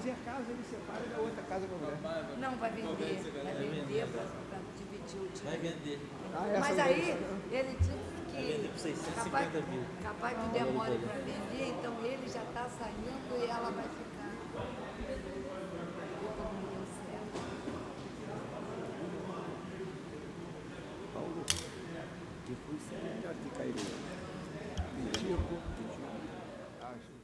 fazer casa, ele separa da outra casa para mulher. Não, vai vender para dividir o dinheiro. Vai vender. Mas aí ele disse Vai vender por 650 mil. capaz que demore para vender, então ele já está saindo e ela vai ficar. Não deu certo. Paulo, depois você é melhor que cair. Tipo, acho.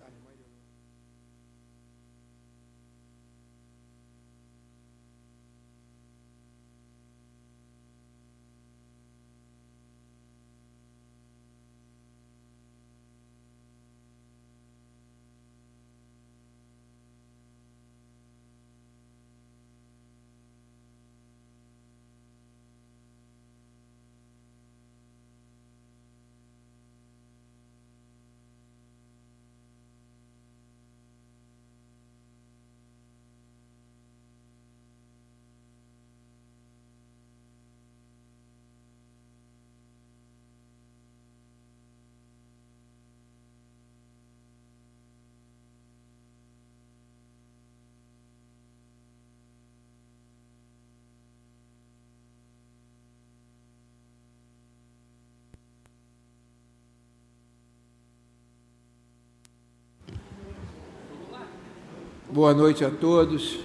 Boa noite a todos.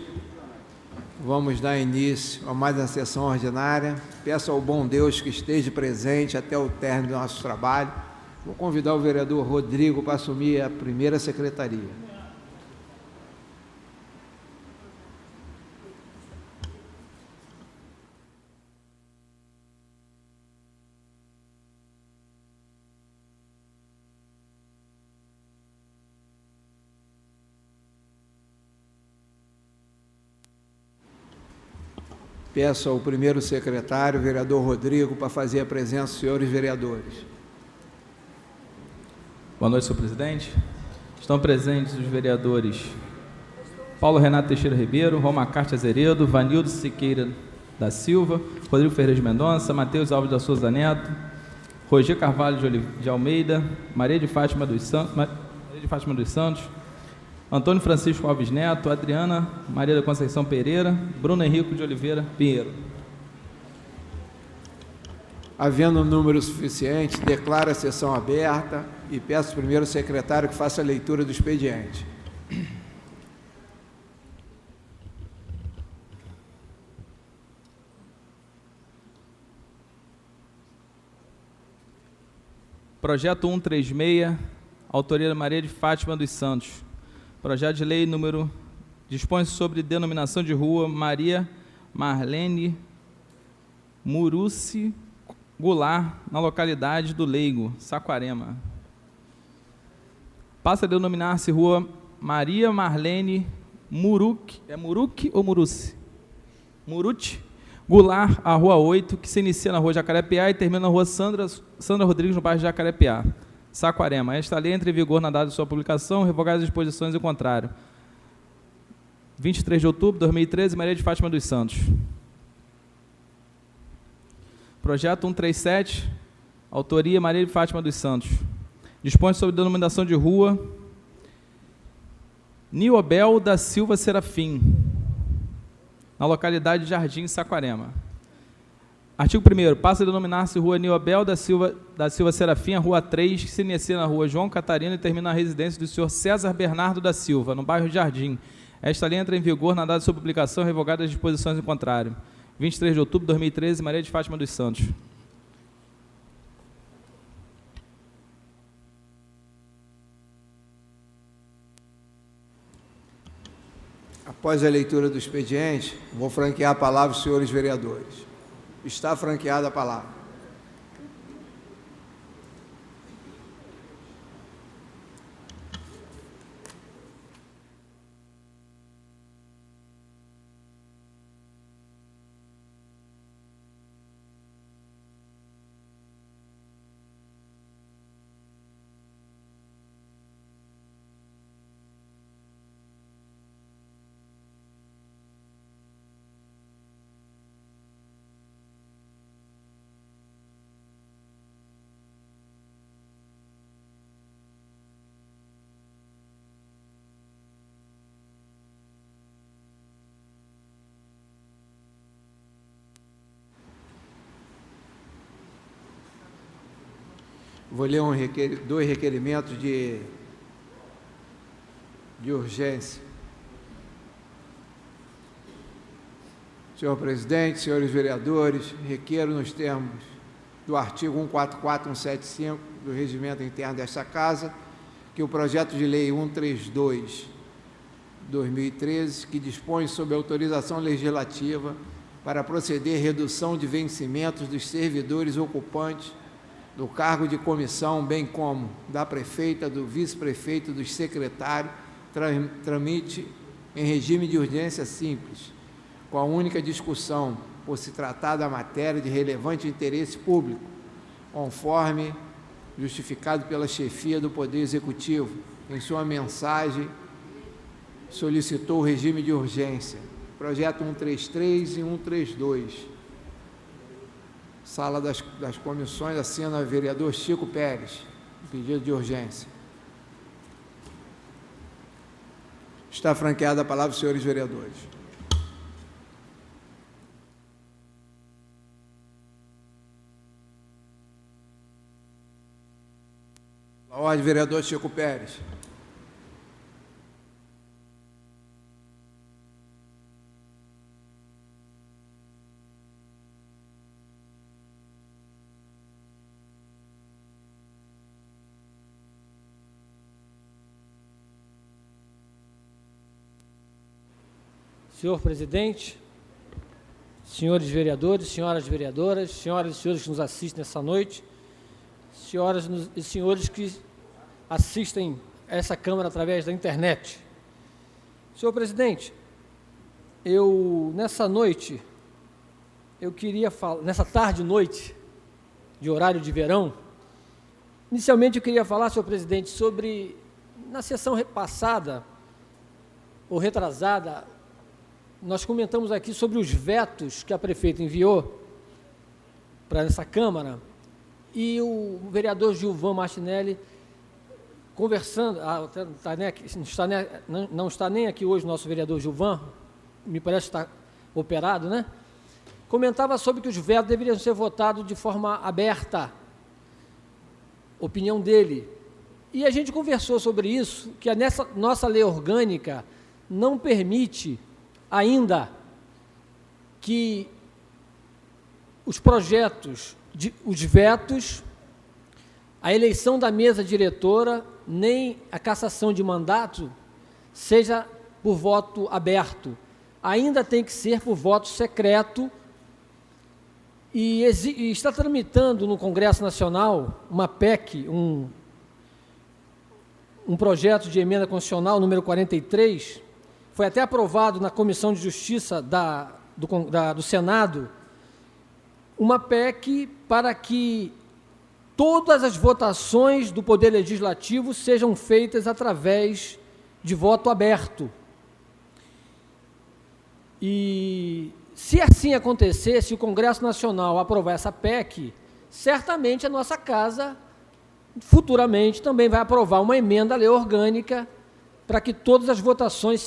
Vamos dar início a mais uma sessão ordinária. Peço ao bom Deus que esteja presente até o término do nosso trabalho. Vou convidar o vereador Rodrigo para assumir a primeira secretaria. Peço ao primeiro secretário, vereador Rodrigo, para fazer a presença dos senhores vereadores. Boa noite, senhor presidente. Estão presentes os vereadores Paulo Renato Teixeira Ribeiro, Roma Carte Azeredo, Vanildo Siqueira da Silva, Rodrigo Ferreira de Mendonça, Matheus Alves da Souza Neto, Roger Carvalho de Almeida, Maria de Fátima dos Santos, Antônio Francisco Alves Neto, Adriana Maria da Conceição Pereira, Bruno Henrique de Oliveira Pinheiro. Havendo um número suficiente, declaro a sessão aberta e peço ao primeiro secretário que faça a leitura do expediente. Projeto 136, autoria Maria de Fátima dos Santos. Projeto de lei número dispõe sobre denominação de rua Maria Marlene Muruci Goulart, na localidade do Leigo, Saquarema. Passa a denominar-se rua Maria Marlene Muruc, é Muruc ou Muruci? Muruti Goulart, a rua 8, que se inicia na rua Jacarepiá e termina na rua Sandra Rodrigues, no bairro Jacarepiá, Saquarema. Esta lei entra em vigor na data de sua publicação, revogadas as disposições em contrário. 23 de outubro de 2013, Maria de Fátima dos Santos. Projeto 137, autoria Maria de Fátima dos Santos. Dispõe sobre denominação de rua Niobel da Silva Serafim, na localidade de Jardim, Saquarema. Artigo 1º. Passa a denominar-se rua Niobel da Silva Serafim, a rua 3, que se inicia na rua João Catarina e termina na residência do senhor César Bernardo da Silva, no bairro Jardim. Esta lei entra em vigor na data de sua publicação, revogadas as disposições em contrário. 23 de outubro de 2013, Maria de Fátima dos Santos. Após a leitura do expediente, vou franquear a palavra aos senhores vereadores. Está franqueada a palavra. Vou ler dois requerimentos de urgência. Senhor presidente, senhores vereadores, requeiro nos termos do artigo 144, 175 do Regimento Interno desta Casa, que o projeto de lei 132/2013, que dispõe sobre autorização legislativa para proceder à redução de vencimentos dos servidores ocupantes do cargo de comissão, bem como da prefeita, do vice-prefeito, dos secretários, tramite em regime de urgência simples, com a única discussão, por se tratar da matéria de relevante interesse público, conforme justificado pela chefia do Poder Executivo. Em sua mensagem, solicitou o regime de urgência. Projeto 133 e 132. Sala das comissões, assina o vereador Chico Pérez, pedido de urgência. Está franqueada a palavra aos senhores vereadores. A ordem, vereador Chico Pérez. Senhor presidente, senhores vereadores, senhoras vereadoras, senhoras e senhores que nos assistem nessa noite, senhoras e senhores que assistem a essa Câmara através da internet. Senhor presidente, nessa tarde e noite de horário de verão, inicialmente eu queria falar, senhor presidente, sobre, na sessão passada, ou retrasada, nós comentamos aqui sobre os vetos que a prefeita enviou para essa Câmara, e o vereador Gilvan Martinelli, conversando, não está nem aqui hoje o nosso vereador Gilvan, me parece que está operado, né? Comentava sobre que os vetos deveriam ser votados de forma aberta, opinião dele. E a gente conversou sobre isso, que nessa nossa lei orgânica não permite ainda que os projetos, os vetos, a eleição da mesa diretora, nem a cassação de mandato seja por voto aberto. Ainda tem que ser por voto secreto e está tramitando no Congresso Nacional uma PEC, um projeto de emenda constitucional número 43, foi até aprovado na Comissão de Justiça do Senado, uma PEC para que todas as votações do Poder Legislativo sejam feitas através de voto aberto. E, se assim acontecer, se o Congresso Nacional aprovar essa PEC, certamente a nossa Casa, futuramente, também vai aprovar uma emenda à lei orgânica para que todas as votações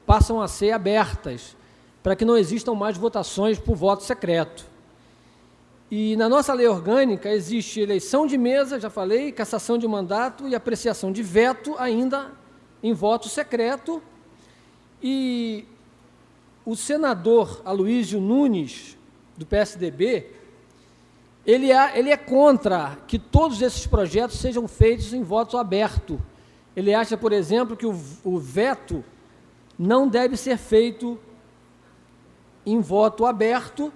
passam a ser abertas, para que não existam mais votações por voto secreto. E na nossa lei orgânica existe eleição de mesa, já falei, cassação de mandato e apreciação de veto ainda em voto secreto. E o senador Aloysio Nunes, do PSDB, ele é contra que todos esses projetos sejam feitos em voto aberto. Ele acha, por exemplo, que o veto não deve ser feito em voto aberto,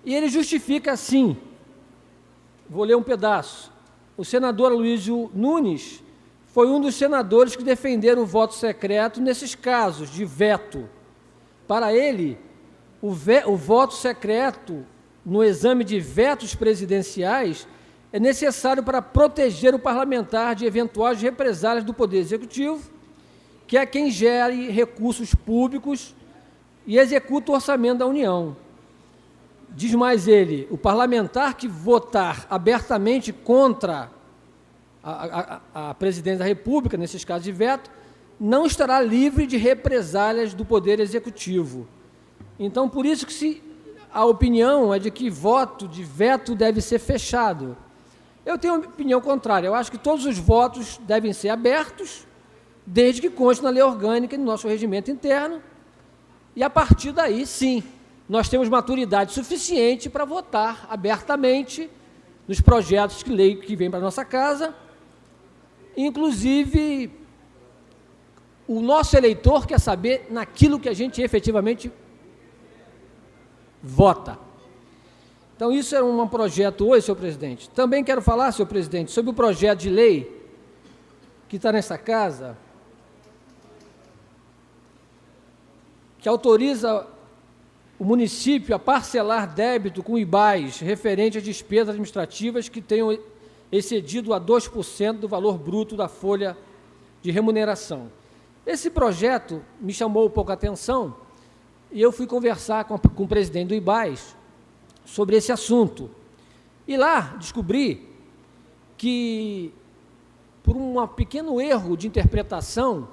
e ele justifica assim. Vou ler um pedaço. O senador Aloysio Nunes foi um dos senadores que defenderam o voto secreto nesses casos de veto. Para ele, o voto secreto no exame de vetos presidenciais é necessário para proteger o parlamentar de eventuais represálias do Poder Executivo, que é quem gere recursos públicos e executa o orçamento da União. Diz mais ele, o parlamentar que votar abertamente contra a presidência da República, nesses casos de veto, não estará livre de represálias do Poder Executivo. Então, por isso que a opinião é de que voto de veto deve ser fechado. Eu tenho uma opinião contrária. Eu acho que todos os votos devem ser abertos, desde que conste na lei orgânica e no nosso regimento interno, e a partir daí, sim, nós temos maturidade suficiente para votar abertamente nos projetos de lei que vêm para a nossa casa. Inclusive, o nosso eleitor quer saber naquilo que a gente efetivamente vota. Então, isso é um projeto hoje, senhor presidente. Também quero falar, senhor presidente, sobre o projeto de lei que está nessa casa, que autoriza o município a parcelar débito com IBAs referente a despesas administrativas que tenham excedido a 2% do valor bruto da folha de remuneração. Esse projeto me chamou um pouco a atenção e eu fui conversar com o presidente do IBAs sobre esse assunto. E lá descobri que, por um pequeno erro de interpretação,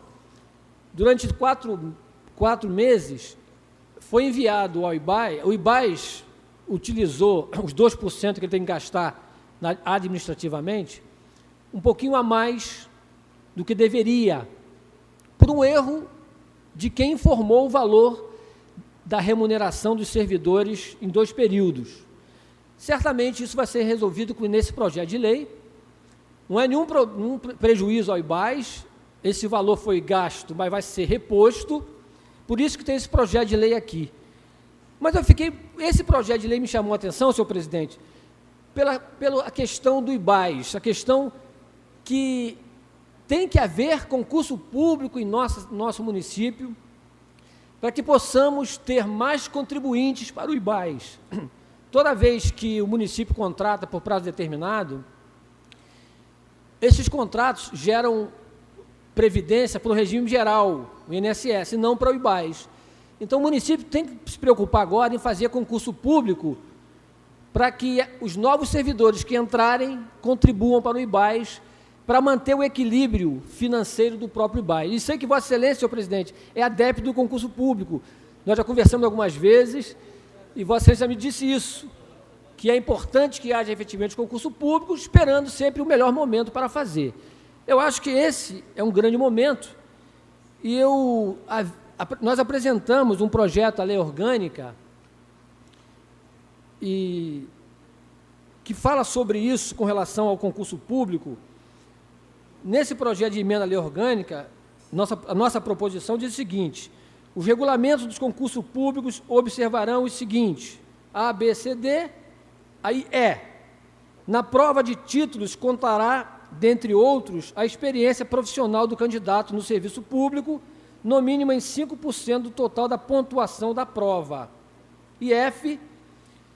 durante quatro meses, foi enviado ao IBAS, o IBAS utilizou os 2% que ele tem que gastar administrativamente, um pouquinho a mais do que deveria, por um erro de quem informou o valor da remuneração dos servidores em 2 períodos. Certamente isso vai ser resolvido nesse projeto de lei, não é nenhum prejuízo ao IBAS, esse valor foi gasto, mas vai ser reposto, por isso que tem esse projeto de lei aqui. Mas esse projeto de lei me chamou a atenção, senhor presidente, pela questão do IBAS, a questão que tem que haver concurso público em nosso município, para que possamos ter mais contribuintes para o IBAS. Toda vez que o município contrata por prazo determinado, esses contratos geram previdência para o regime geral, o INSS, e não para o IBAS. Então, o município tem que se preocupar agora em fazer concurso público para que os novos servidores que entrarem contribuam para o IBAS, para manter o equilíbrio financeiro do próprio IBAS. E sei que Vossa Excelência, senhor presidente, é adepto do concurso público. Nós já conversamos algumas vezes e Vossa Excelência me disse isso, que é importante que haja efetivamente concurso público, esperando sempre o melhor momento para fazer. Eu acho que esse é um grande momento e nós apresentamos um projeto, a lei orgânica, e que fala sobre isso com relação ao concurso público. Nesse projeto de emenda à lei orgânica, a nossa proposição diz o seguinte: os regulamentos dos concursos públicos observarão o seguinte, A, B, C, D, aí na prova de títulos contará, dentre outros, a experiência profissional do candidato no serviço público, no mínimo em 5% do total da pontuação da prova. E F,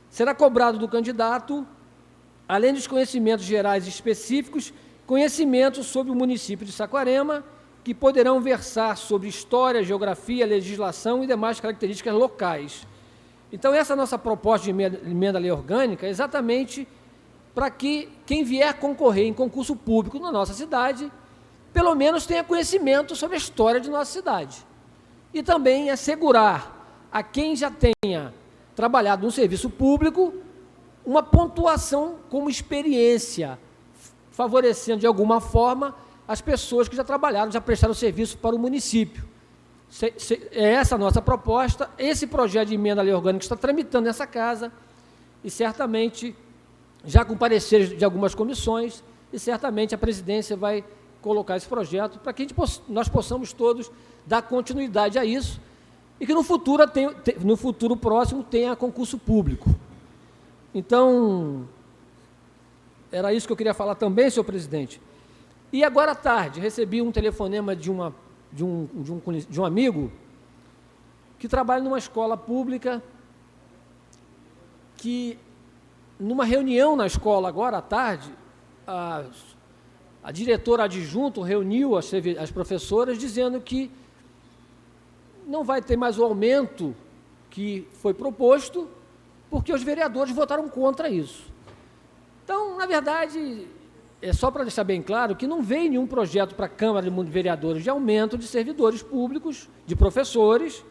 será cobrado do candidato, além dos conhecimentos gerais específicos, conhecimentos sobre o município de Saquarema, que poderão versar sobre história, geografia, legislação e demais características locais. Então, essa nossa proposta de emenda à lei orgânica é exatamente para que quem vier concorrer em concurso público na nossa cidade, pelo menos tenha conhecimento sobre a história de nossa cidade. E também assegurar a quem já tenha trabalhado no serviço público uma pontuação como experiência, favorecendo de alguma forma as pessoas que já trabalharam, já prestaram serviço para o município. É essa a nossa proposta. Esse projeto de emenda à lei orgânica está tramitando nessa casa e certamente já com pareceres de algumas comissões, e certamente a presidência vai colocar esse projeto para que nós possamos todos dar continuidade a isso e que no futuro próximo tenha concurso público. Então, era isso que eu queria falar também, senhor presidente. E agora à tarde, recebi um telefonema de um amigo que trabalha numa escola pública que, numa reunião na escola agora à tarde, a diretora adjunto reuniu as professoras dizendo que não vai ter mais o aumento que foi proposto, porque os vereadores votaram contra isso. Então, na verdade, é só para deixar bem claro que não veio nenhum projeto para a Câmara de Vereadores de aumento de servidores públicos, de professores,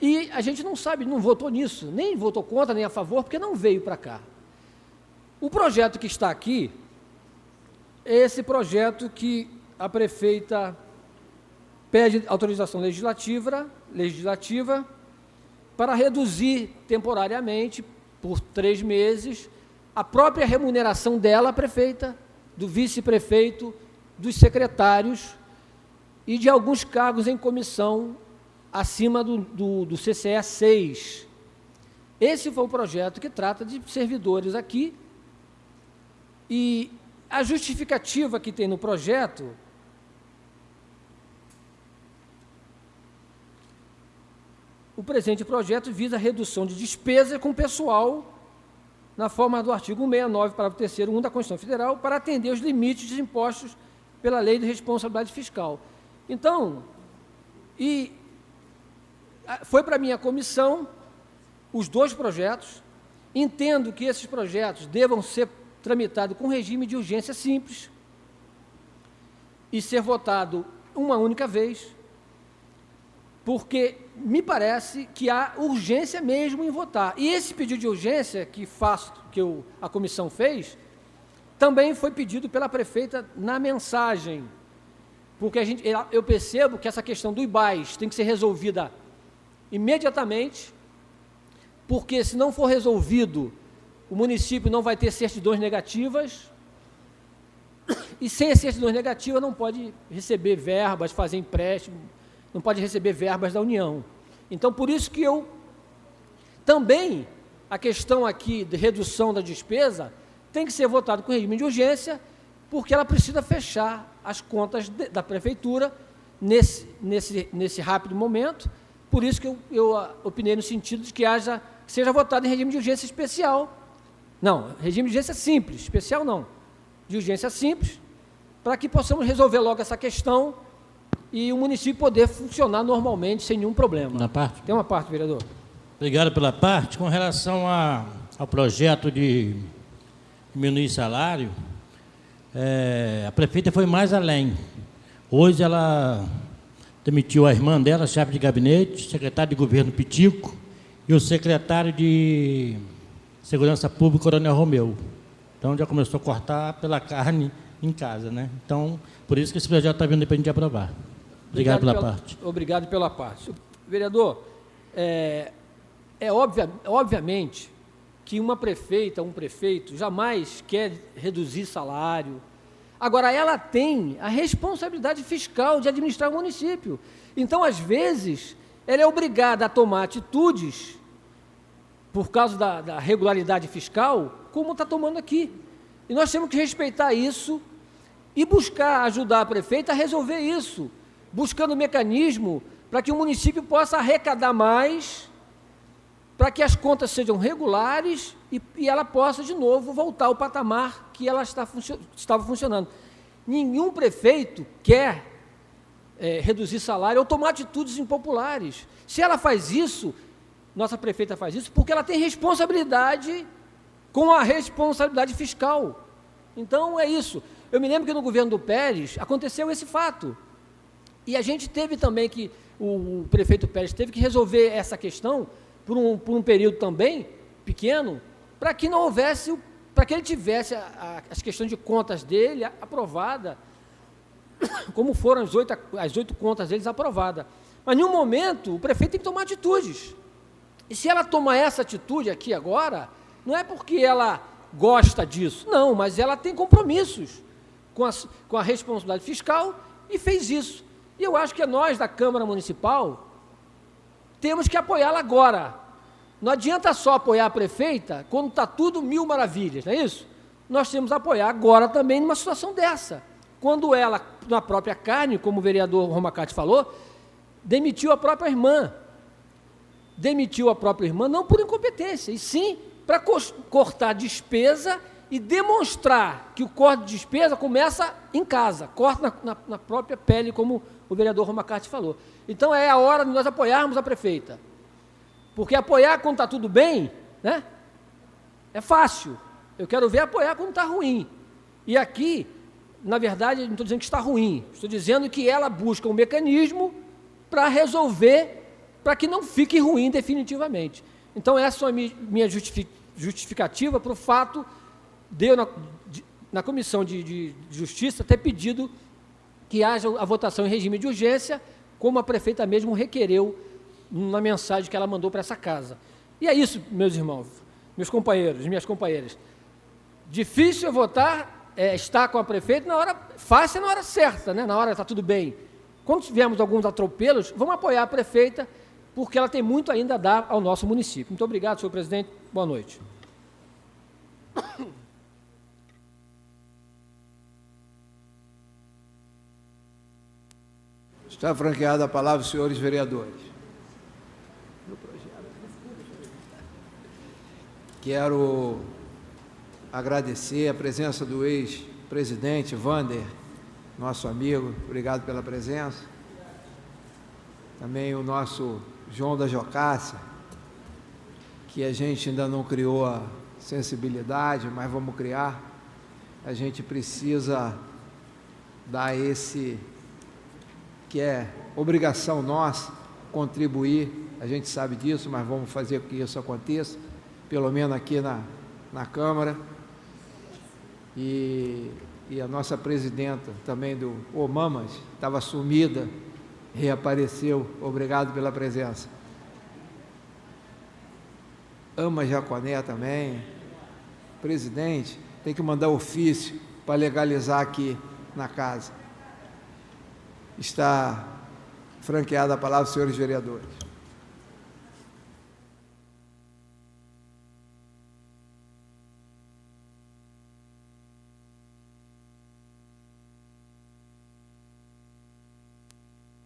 e a gente não sabe, não votou nisso, nem votou contra, nem a favor, porque não veio para cá. O projeto que está aqui é esse projeto que a prefeita pede autorização legislativa para reduzir temporariamente, por 3 meses, a própria remuneração dela, a prefeita, do vice-prefeito, dos secretários e de alguns cargos em comissão acima do CCE 6. Esse foi o projeto que trata de servidores aqui, e a justificativa que tem no projeto o presente projeto visa a redução de despesa com pessoal na forma do artigo 169, parágrafo 3º, 1 da Constituição Federal, para atender os limites dos impostos pela Lei de Responsabilidade Fiscal. Então, foi para a minha comissão os 2 projetos. Entendo que esses projetos devam ser tramitados com regime de urgência simples e ser votado uma única vez, porque me parece que há urgência mesmo em votar. E esse pedido de urgência a comissão fez, também foi pedido pela prefeita na mensagem, porque eu percebo que essa questão do IBAS tem que ser resolvida imediatamente, porque se não for resolvido, o município não vai ter certidões negativas, e sem certidões negativas não pode receber verbas, fazer empréstimo, não pode receber verbas da União. Então, por isso que também, a questão aqui de redução da despesa tem que ser votada com regime de urgência, porque ela precisa fechar as contas da prefeitura nesse rápido momento. Por isso que eu opinei no sentido de que seja votado em regime de urgência especial. Não, regime de urgência simples, especial não. De urgência simples, para que possamos resolver logo essa questão e o município poder funcionar normalmente, sem nenhum problema. Na parte? Tem uma parte, vereador. Obrigado pela parte. Com relação ao projeto de diminuir salário, a prefeita foi mais além. Hoje ela demitiu a irmã dela, chefe de gabinete, secretário de governo Pitico e o secretário de Segurança Pública, Coronel Romeu. Então já começou a cortar pela carne em casa, né? Então, por isso que esse projeto está vindo para a gente aprovar. Obrigado pela parte. Obrigado pela parte. Vereador, obviamente que uma prefeita, um prefeito, jamais quer reduzir salário. Agora, ela tem a responsabilidade fiscal de administrar o município. Então, às vezes, ela é obrigada a tomar atitudes por causa da regularidade fiscal, como está tomando aqui. E nós temos que respeitar isso e buscar ajudar a prefeita a resolver isso, buscando mecanismo para que o município possa arrecadar mais, para que as contas sejam regulares e ela possa, de novo, voltar ao patamar que ela estava funcionando. Nenhum prefeito quer reduzir salário ou tomar atitudes impopulares. Se ela faz isso, nossa prefeita faz isso, porque ela tem responsabilidade com a responsabilidade fiscal. Então, é isso. Eu me lembro que no governo do Pérez aconteceu esse fato. E a gente teve também o prefeito Pérez teve que resolver essa questão por um período também pequeno, para que não houvesse, para que ele tivesse as questões de contas dele aprovada, como foram as 8 contas deles aprovadas. Mas, em um momento, o prefeito tem que tomar atitudes. E se ela tomar essa atitude aqui agora, não é porque ela gosta disso, não, mas ela tem compromissos com a responsabilidade fiscal e fez isso. E eu acho que nós, da Câmara Municipal, temos que apoiá-la agora. Não adianta só apoiar a prefeita quando está tudo mil maravilhas, não é isso? Nós temos que apoiar agora também numa situação dessa. Quando ela, na própria carne, como o vereador Romacati falou, demitiu a própria irmã. Demitiu a própria irmã não por incompetência, e sim para cortar despesa e demonstrar que o corte de despesa começa em casa, corta na própria pele, como o vereador Romacati falou. Então, é a hora de nós apoiarmos a prefeita. Porque apoiar quando está tudo bem, né, é fácil. Eu quero ver apoiar quando está ruim. E aqui, na verdade, não estou dizendo que está ruim, estou dizendo que ela busca um mecanismo para resolver, para que não fique ruim definitivamente. Então, essa é a minha justificativa para o fato deu na Comissão de Justiça ter pedido que haja a votação em regime de urgência, como a prefeita mesmo requereu na mensagem que ela mandou para essa casa. E é isso, meus irmãos, meus companheiros, minhas companheiras. Difícil é votar, estar com a prefeita na hora, fácil na hora certa, né? Na hora está tudo bem. Quando tivermos alguns atropelos, vamos apoiar a prefeita, porque ela tem muito ainda a dar ao nosso município. Muito obrigado, senhor presidente. Boa noite. Está franqueada a palavra, senhores vereadores. Quero agradecer a presença do ex-presidente Vander, nosso amigo, obrigado pela presença. Também o nosso João da Jocácia, que a gente ainda não criou a sensibilidade, mas vamos criar. A gente precisa dar esse, que é obrigação nossa, contribuir, a gente sabe disso, mas vamos fazer com que isso aconteça, pelo menos aqui na Câmara. E a nossa presidenta também do Omamas, estava sumida, reapareceu, obrigado pela presença. Ama Jaconé também, presidente, tem que mandar ofício para legalizar aqui na casa. Está franqueada a palavra, senhores vereadores.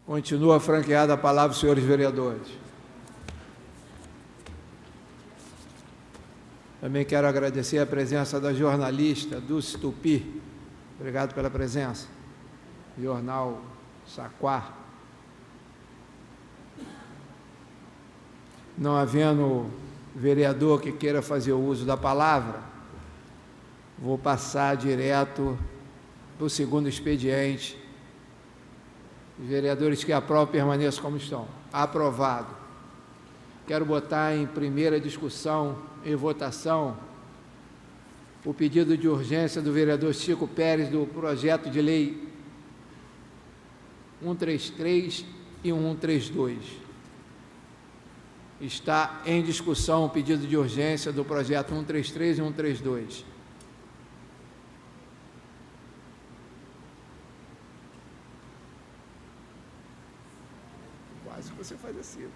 Continua franqueada a palavra, senhores vereadores. Também quero agradecer a presença da jornalista Dulce Tupi. Obrigado pela presença. Jornal Saquá. Não havendo vereador que queira fazer o uso da palavra, vou passar direto para o segundo expediente. Os vereadores que aprovam permaneçam como estão. Aprovado. Quero botar em primeira discussão e votação o pedido de urgência do vereador Chico Pérez do projeto de lei 133 e 132. Está em discussão o pedido de urgência do projeto 133 e 132. Quase que você faz assim.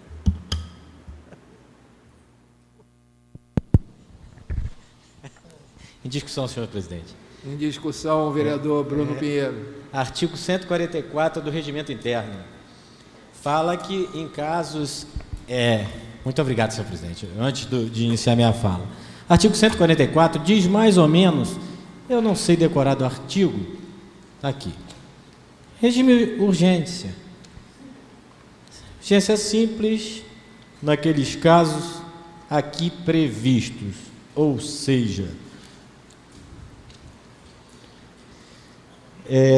Em discussão, senhor presidente. Em discussão, o vereador Bruno Pinheiro. Artigo 144 do Regimento Interno. Fala que em casos... Muito obrigado, senhor presidente. Antes de iniciar minha fala. Artigo 144 diz mais ou menos... Eu não sei decorar do artigo. Está aqui. Regime urgência. Urgência simples naqueles casos aqui previstos. Ou seja...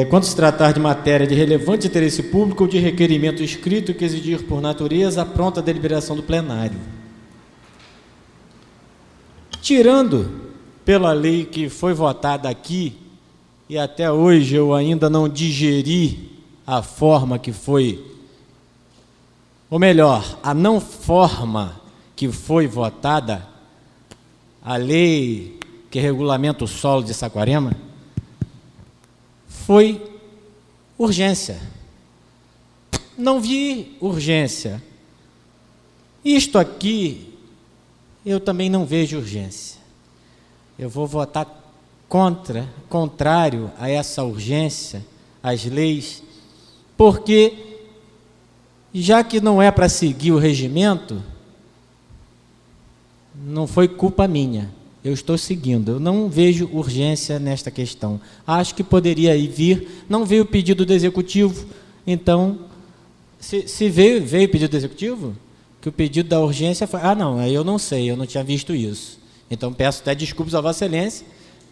quando se tratar de matéria de relevante interesse público ou de requerimento escrito que exigir por natureza a pronta deliberação do plenário. Tirando pela lei que foi votada aqui, e até hoje eu ainda não digeri a forma que foi, ou melhor, a não forma que foi votada, a lei que regulamenta o solo de Saquarema, foi urgência. Não vi urgência. Isto aqui, eu também não vejo urgência. Eu vou votar contrário a essa urgência, às leis, porque, já que não é para seguir o regimento, não foi culpa minha. Eu estou seguindo, eu não vejo urgência nesta questão. Acho que poderia vir, não veio o pedido do Executivo, então, se veio o pedido do Executivo, que o pedido da urgência foi... não, aí eu não sei, eu não tinha visto isso. Então, peço até desculpas a Vossa Excelência,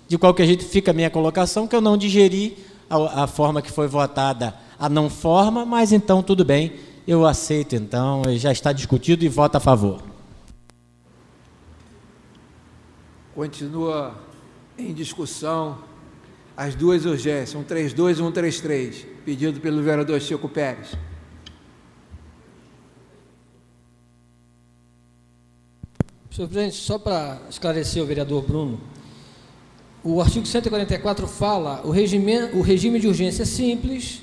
de qualquer jeito fica a minha colocação, que eu não digeri a forma que foi votada, a não forma, mas então tudo bem, eu aceito então, já está discutido e voto a favor. Continua em discussão as duas urgências, 132 e 133, pedido pelo vereador Chico Pérez. Senhor presidente, só para esclarecer o vereador Bruno, o artigo 144 fala: o regime de urgência simples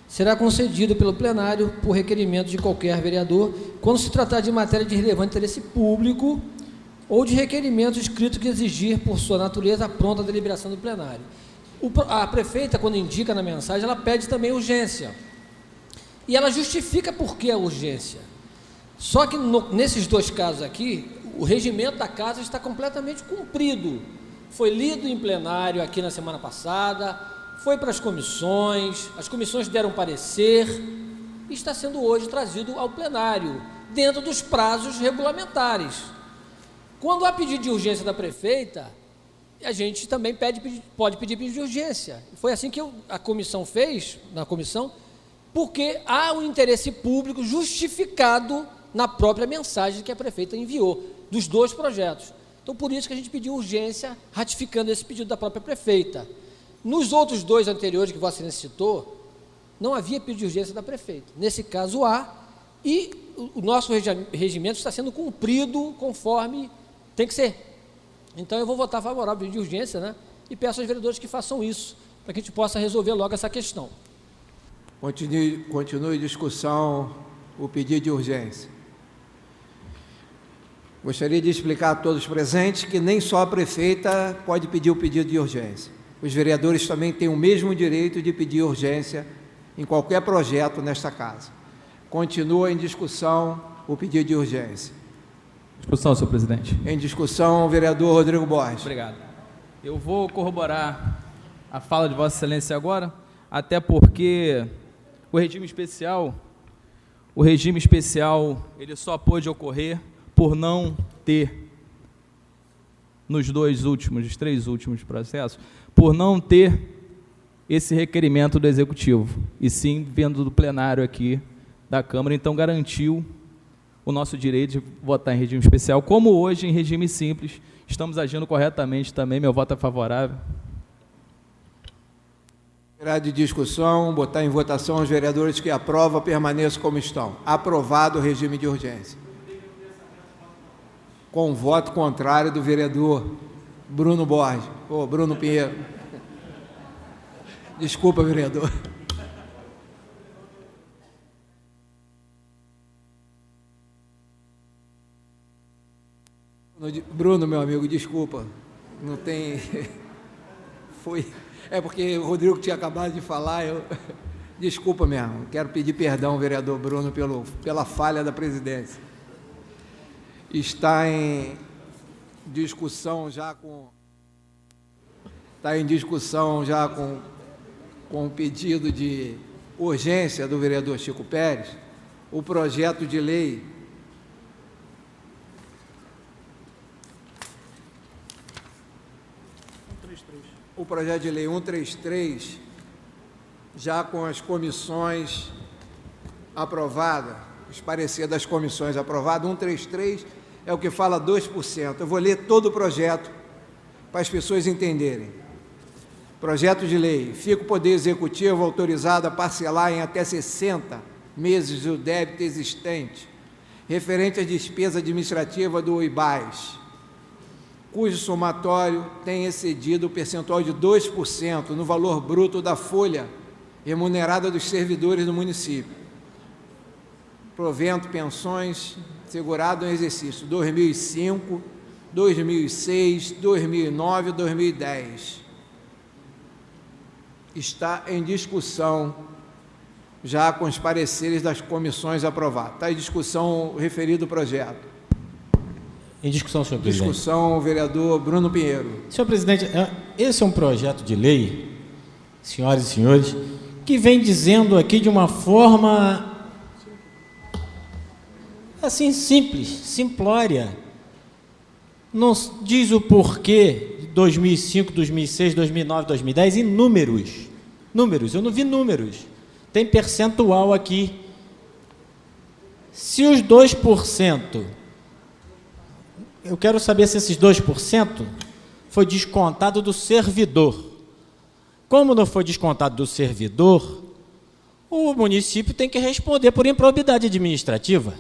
será concedido pelo plenário por requerimento de qualquer vereador quando se tratar de matéria de relevante interesse público ou de requerimento escrito que exigir, por sua natureza, a pronta deliberação do plenário. A prefeita, quando indica na mensagem, ela pede também urgência. E ela justifica por que a urgência. Só que nesses dois casos aqui, o regimento da casa está completamente cumprido. Foi lido em plenário aqui na semana passada, foi para as comissões deram parecer, e está sendo hoje trazido ao plenário, dentro dos prazos regulamentares. Quando há pedido de urgência da prefeita, a gente também pode pedir pedido de urgência. Foi assim que a comissão fez, porque há um interesse público justificado na própria mensagem que a prefeita enviou, dos dois projetos. Então, por isso que a gente pediu urgência, ratificando esse pedido da própria prefeita. Nos outros dois anteriores que Vossa Excelência citou, não havia pedido de urgência da prefeita. Nesse caso há, e o nosso regimento está sendo cumprido conforme tem que ser. Então eu vou votar favorável ao pedido de urgência, né? E peço aos vereadores que façam isso, para que a gente possa resolver logo essa questão. Continue em discussão o pedido de urgência. Gostaria de explicar a todos presentes que nem só a prefeita pode pedir o pedido de urgência. Os vereadores também têm o mesmo direito de pedir urgência em qualquer projeto nesta casa. Continua em discussão o pedido de urgência. Discussão, senhor presidente. Em discussão, o vereador Rodrigo Borges. Obrigado. Eu vou corroborar a fala de Vossa Excelência agora, até porque o regime especial, ele só pôde ocorrer por não ter, nos três últimos processos, por não ter esse requerimento do Executivo, e sim vindo do plenário aqui da Câmara, então garantiu o nosso direito de votar em regime especial, como hoje em regime simples, estamos agindo corretamente também, meu voto é favorável. Será de discussão, botar em votação os vereadores que aprovam, permaneçam como estão. Aprovado o regime de urgência. Com voto contrário do vereador Bruno Borges, Bruno Pinheiro. Desculpa, vereador. Bruno, meu amigo, desculpa. Não tem... É porque o Rodrigo tinha acabado de falar, desculpa mesmo. Quero pedir perdão, vereador Bruno, pela falha da presidência. Está em discussão já com o pedido de urgência do vereador Chico Pérez, o projeto de lei o projeto de lei 133, já com as comissões aprovadas, os pareceres das comissões aprovados. 133 é o que fala 2%. Eu vou ler todo o projeto para as pessoas entenderem. Projeto de lei: fica o Poder Executivo autorizado a parcelar em até 60 meses o débito existente referente à despesa administrativa do IBAS, cujo somatório tem excedido o percentual de 2% no valor bruto da folha remunerada dos servidores do município, provento pensões segurado em exercício 2005, 2006, 2009 e 2010. Está em discussão, já com os pareceres das comissões aprovados. Está em discussão o referido projeto. Em discussão, senhor presidente. Discussão, o vereador Bruno Pinheiro. Senhor presidente, esse é um projeto de lei, senhoras e senhores, que vem dizendo aqui de uma forma assim simples, simplória. Não diz o porquê de 2005, 2006, 2009, 2010 em números. Números, eu não vi números. Tem percentual aqui. Se os 2%, eu quero saber se esses 2% foi descontado do servidor. Como não foi descontado do servidor, o município tem que responder por improbidade administrativa.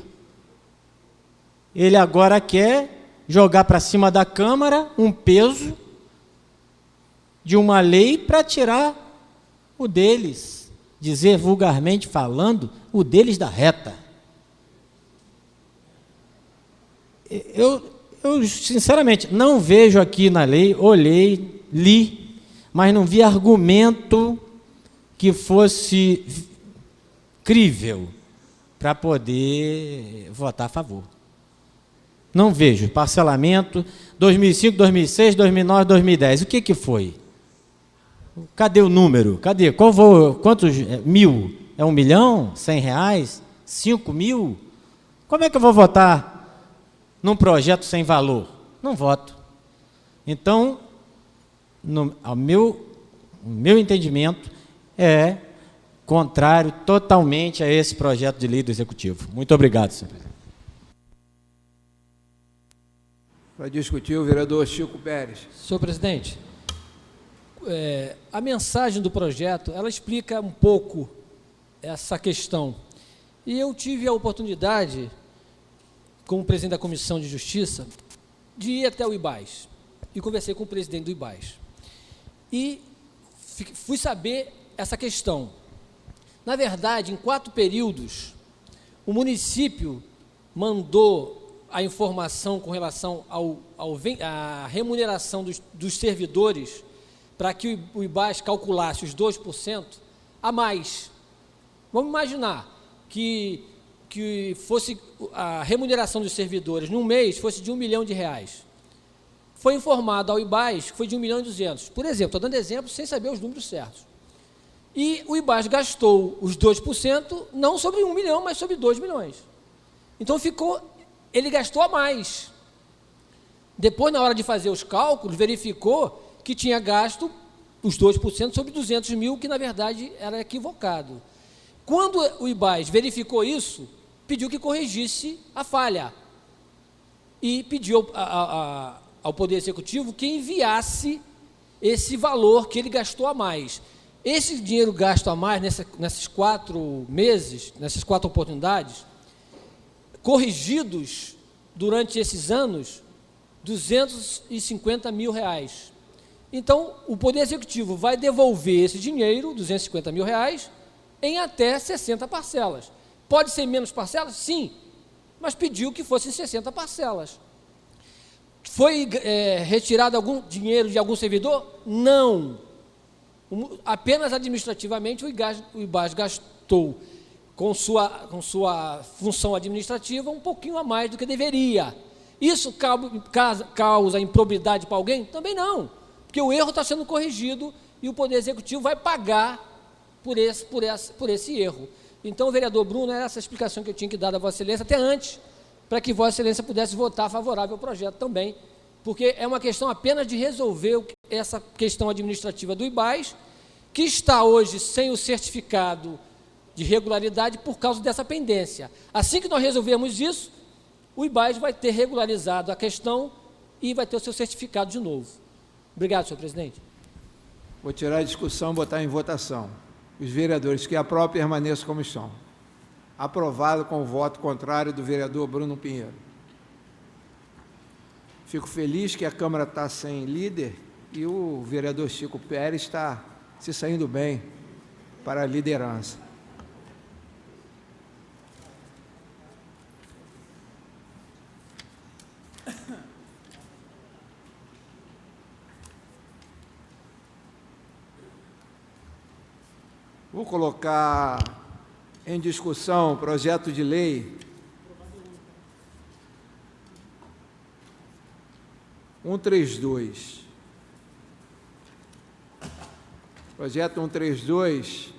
Ele agora quer jogar para cima da Câmara um peso de uma lei para tirar o deles, dizer vulgarmente falando, o deles da reta. Eu sinceramente não vejo aqui na lei, olhei, li, mas não vi argumento que fosse crível para poder votar a favor. Não vejo. Parcelamento 2005, 2006, 2009, 2010. O que foi? Cadê o número? Cadê? Quantos? Mil? É 1 milhão? 100 reais? 5 mil? Como é que eu vou votar num projeto sem valor? Não voto. Então, o meu entendimento é contrário totalmente a esse projeto de lei do Executivo. Muito obrigado, senhor presidente. Para discutir, o vereador Chico Pérez. Senhor presidente, a mensagem do projeto, ela explica um pouco essa questão. E eu tive a oportunidade, como presidente da Comissão de Justiça, de ir até o IBAS. E conversei com o presidente do IBAS. E fui saber essa questão. Na verdade, em 4 períodos, o município mandou a informação com relação à remuneração dos servidores para que o IBAS calculasse os 2% a mais. Vamos imaginar que fosse a remuneração dos servidores num mês fosse de R$1 milhão. Foi informado ao IBAS que foi de 1.200.000. Por exemplo, estou dando exemplo sem saber os números certos. E o IBAS gastou os 2%, não sobre 1 milhão, mas sobre 2 milhões. Então ele gastou a mais. Depois, na hora de fazer os cálculos, verificou que tinha gasto os 2% sobre 200 mil, que na verdade era equivocado. Quando o IBAS verificou isso, pediu que corrigisse a falha e pediu ao Poder Executivo que enviasse esse valor que ele gastou a mais. Esse dinheiro gasto a mais nesses 4 meses, nessas 4 oportunidades, corrigidos durante esses anos, R$250 mil. Então, o Poder Executivo vai devolver esse dinheiro, R$250 mil, em até 60 parcelas. Pode ser menos parcelas? Sim, mas pediu que fossem 60 parcelas. Foi retirado algum dinheiro de algum servidor? Não. Apenas administrativamente o IBAS gastou com sua função administrativa um pouquinho a mais do que deveria. Isso causa improbidade para alguém? Também não, porque o erro está sendo corrigido e o Poder Executivo vai pagar por esse erro. Então, vereador Bruno, era essa a explicação que eu tinha que dar a Vossa Excelência, até antes, para que Vossa Excelência pudesse votar favorável ao projeto também, porque é uma questão apenas de resolver essa questão administrativa do IBAS, que está hoje sem o certificado de regularidade por causa dessa pendência. Assim que nós resolvermos isso, o IBAS vai ter regularizado a questão e vai ter o seu certificado de novo. Obrigado, senhor presidente. Vou tirar a discussão e botar em votação. Os vereadores que aprovam permaneçam como estão. Aprovado com o voto contrário do vereador Bruno Pinheiro. Fico feliz que a Câmara está sem líder e o vereador Chico Pérez está se saindo bem para a liderança. Vou colocar em discussão o projeto de lei 132. Projeto 132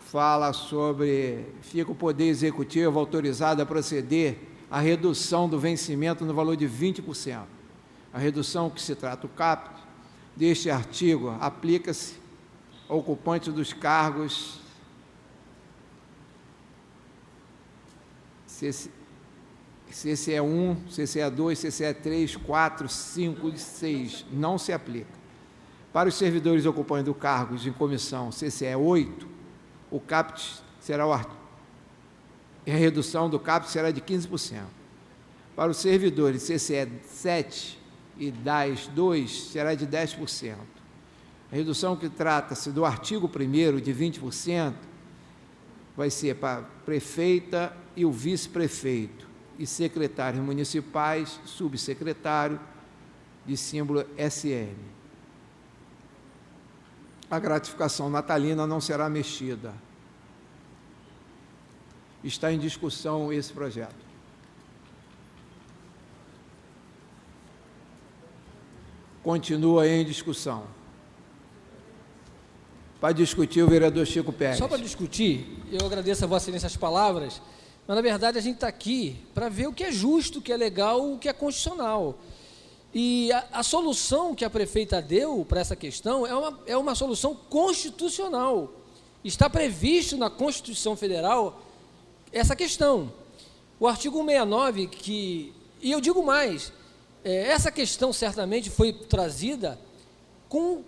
fala sobre, fica o Poder Executivo autorizado a proceder à redução do vencimento no valor de 20%. A redução que se trata o caput deste artigo aplica-se ao ocupante dos cargos CCE 1, CCE 2, CCE 3, 4, 5 e 6 não se aplica. Para os servidores ocupando cargos em comissão CCE 8, o CAPT será a redução do CAPT será de 15%. Para os servidores CCE 7 e DAS 2 será de 10%. A redução que trata-se do artigo 1º de 20% vai ser para a prefeita e o vice-prefeito e secretários municipais, subsecretário de símbolo SM. A gratificação natalina não será mexida. Está em discussão esse projeto. Continua em discussão. Para discutir, o vereador Chico Pérez. Só para discutir, eu agradeço a Vossa Excelência as palavras, mas, na verdade, a gente está aqui para ver o que é justo, o que é legal, o que é constitucional. E a solução que a prefeita deu para essa questão é uma solução constitucional. Está previsto na Constituição Federal essa questão. O artigo 169, e eu digo mais, essa questão certamente foi trazida com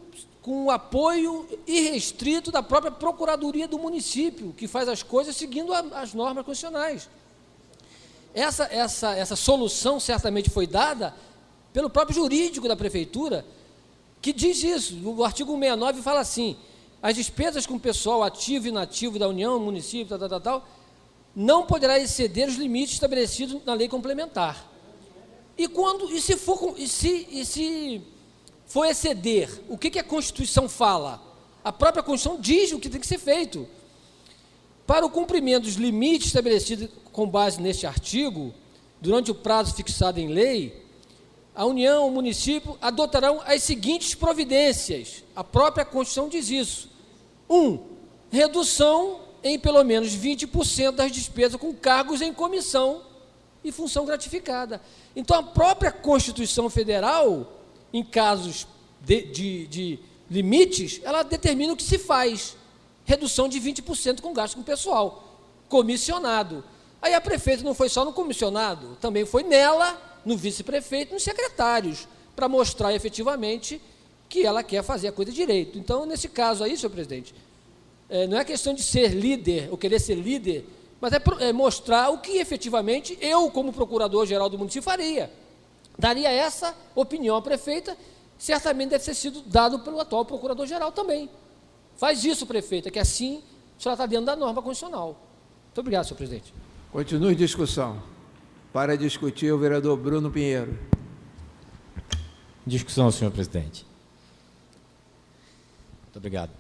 o apoio irrestrito da própria Procuradoria do município, que faz as coisas seguindo as normas constitucionais. Essa solução certamente foi dada pelo próprio jurídico da prefeitura, que diz isso. O artigo 169 fala assim: as despesas com pessoal ativo e inativo da União, município, não poderá exceder os limites estabelecidos na lei complementar. E se for exceder, o que a Constituição fala? A própria Constituição diz o que tem que ser feito. Para o cumprimento dos limites estabelecidos com base neste artigo, durante o prazo fixado em lei, a União, o município, adotarão as seguintes providências. A própria Constituição diz isso. 1. Redução em pelo menos 20% das despesas com cargos em comissão e função gratificada. Então, a própria Constituição Federal, em casos de limites, ela determina o que se faz. Redução de 20% com gasto com pessoal, comissionado. Aí a prefeita não foi só no comissionado, também foi nela, no vice-prefeito, nos secretários, para mostrar efetivamente que ela quer fazer a coisa direito. Então, nesse caso aí, senhor presidente, não é questão de ser líder, ou querer ser líder, mas é mostrar o que efetivamente eu, como procurador-geral do município, faria. Daria essa opinião à prefeita, certamente deve ter sido dado pelo atual procurador-geral também. Faz isso, prefeita, que assim a senhora está dentro da norma constitucional. Muito obrigado, senhor presidente. Continue em discussão. Para discutir, o vereador Bruno Pinheiro. Discussão, senhor presidente. Muito obrigado.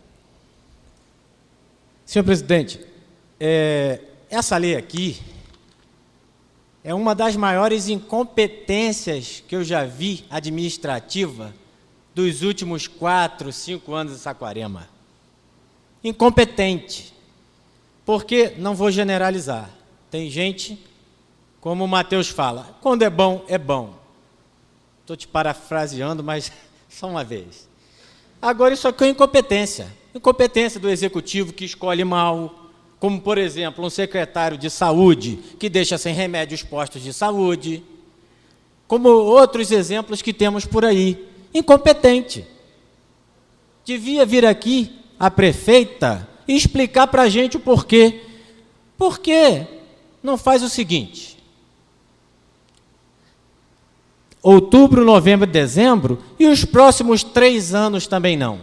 Senhor presidente, essa lei aqui é uma das maiores incompetências que eu já vi administrativa dos últimos 4, 5 anos em Saquarema. Incompetente. Porque, não vou generalizar, tem gente, como o Matheus fala, quando é bom, é bom. Estou te parafraseando, mas só uma vez. Agora, isso aqui é incompetência. Incompetência do executivo que escolhe mal, como, por exemplo, um secretário de saúde que deixa sem remédio os postos de saúde, como outros exemplos que temos por aí. Incompetente. Devia vir aqui a prefeita e explicar para a gente o porquê. Por que não faz o seguinte? Outubro, novembro, dezembro, e os próximos 3 anos também não.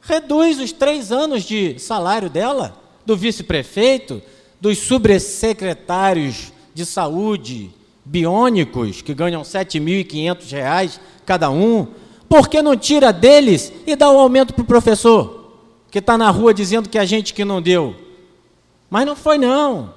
Reduz os 3 anos de salário dela, do vice-prefeito, dos subsecretários de saúde biônicos, que ganham R$ 7.500 cada um. Por que não tira deles e dá o aumento para o professor, que está na rua dizendo que a gente que não deu? Mas não foi, não.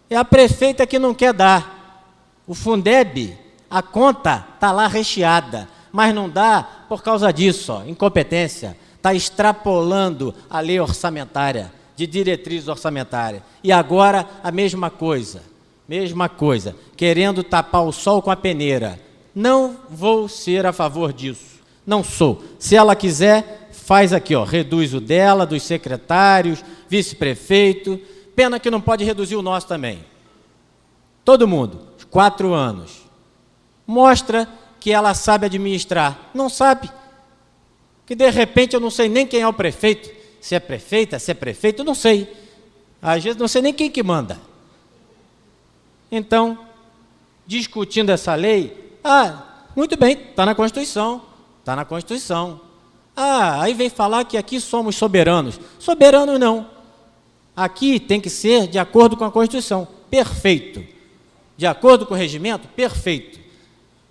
É a prefeita que não quer dar. O Fundeb, a conta está lá recheada, mas não dá por causa disso, incompetência. Está extrapolando a lei orçamentária, de diretriz orçamentária. E agora a mesma coisa, querendo tapar o sol com a peneira. Não vou ser a favor disso, não sou. Se ela quiser, faz aqui, reduz o dela, dos secretários, vice-prefeito. Pena que não pode reduzir o nosso também. Todo mundo, os 4 anos. Mostra que ela sabe administrar. Não sabe. Que de repente eu não sei nem quem é o prefeito. Se é prefeita, se é prefeito, eu não sei. Às vezes não sei nem quem que manda. Então, discutindo essa lei, muito bem, está na Constituição. Está na Constituição. Aí vem falar que aqui somos soberanos. Soberano não. Aqui tem que ser de acordo com a Constituição. Perfeito. De acordo com o regimento? Perfeito.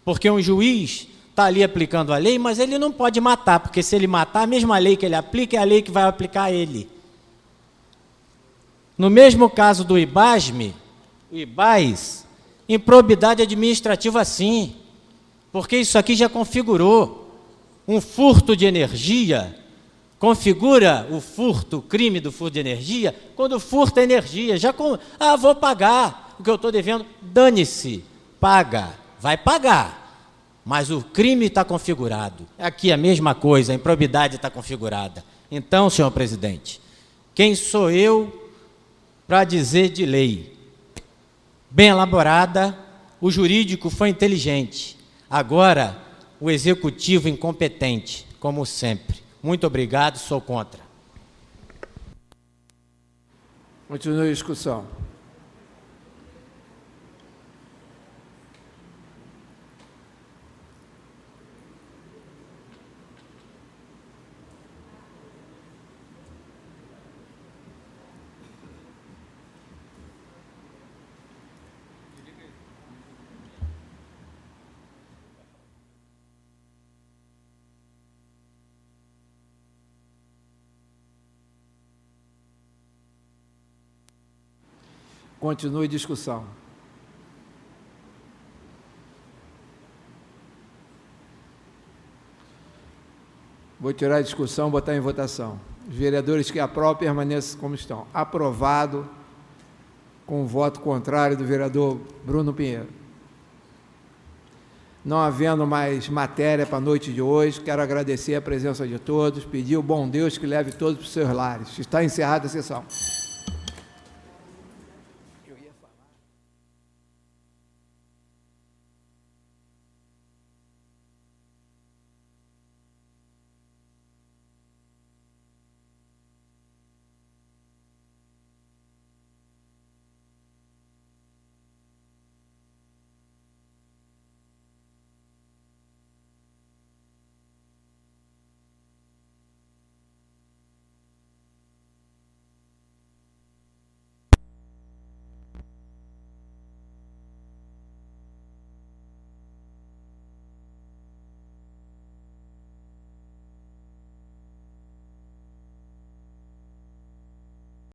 Porque um juiz está ali aplicando a lei, mas ele não pode matar, porque se ele matar, a mesma lei que ele aplica é a lei que vai aplicar a ele. No mesmo caso do IBASME, o IBAS, improbidade administrativa sim, porque isso aqui já configurou. Um furto de energia configura o furto, o crime do furto de energia, quando furta energia. Vou pagar o que eu estou devendo, dane-se, paga, vai pagar. Mas o crime está configurado. Aqui a mesma coisa, a improbidade está configurada. Então, senhor presidente, quem sou eu para dizer de lei? Bem elaborada, o jurídico foi inteligente. Agora, o executivo incompetente, como sempre. Muito obrigado, sou contra. Continua a discussão. Continue a discussão. Vou tirar a discussão, botar em votação. Os vereadores que aprovam permaneçam como estão. Aprovado, com o voto contrário do vereador Bruno Pinheiro. Não havendo mais matéria para a noite de hoje, quero agradecer a presença de todos, pedir ao bom Deus que leve todos para os seus lares. Está encerrada a sessão.